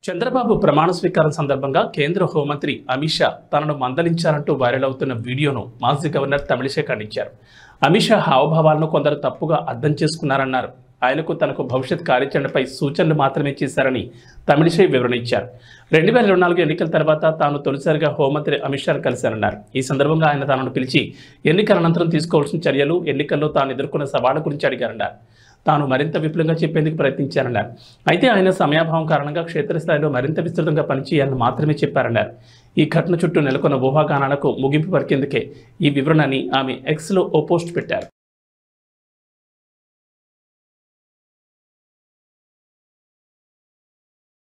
చంద్రబాబు ప్రమాణ స్వీకారం సందర్భంగా కేంద్ర హోంమంత్రి అమిత్ షా తనను మందలించారంటూ వైరల్ అవుతున్న వీడియోను మాజీ గవర్నర్ తమిళిసై ఖండించారు. అమిత్ షా హావభావాలను కొందరు తప్పుగా అర్థం చేసుకున్నారన్నారు. ఆయనకు తనకు భవిష్యత్ కార్యాచరణపై సూచనలు మాత్రమే చేశారని తమిళిసై వివరణ ఇచ్చారు. 2024 ఎన్నికల తర్వాత తాను తొలిసారిగా హోంమంత్రి అమిత్ షాను కలిశారన్నారు. ఈ సందర్భంగా ఆయన తనను పిలిచి ఎన్నికల అనంతరం తీసుకోవాల్సిన చర్యలు, ఎన్నికల్లో తాను ఎదుర్కొన్న సవాళ్ల గురించి అడిగారన్నారు. తాను మరింత విపులంగా చెప్పేందుకు ప్రయత్నించారన్నారు. అయితే ఆయన సమయాభావం కారణంగా క్షేత్రస్థాయిలో మరింత విస్తృతంగా పనిచేయాలని మాత్రమే చెప్పారన్నారు. ఈ ఘటన చుట్టూ నెలకొన్న ఊహాగానాలకు ముగింపు పలికేందుకే ఈ వివరణని ఆమె ఎక్స్లో ఓ పోస్ట్ పెట్టారు.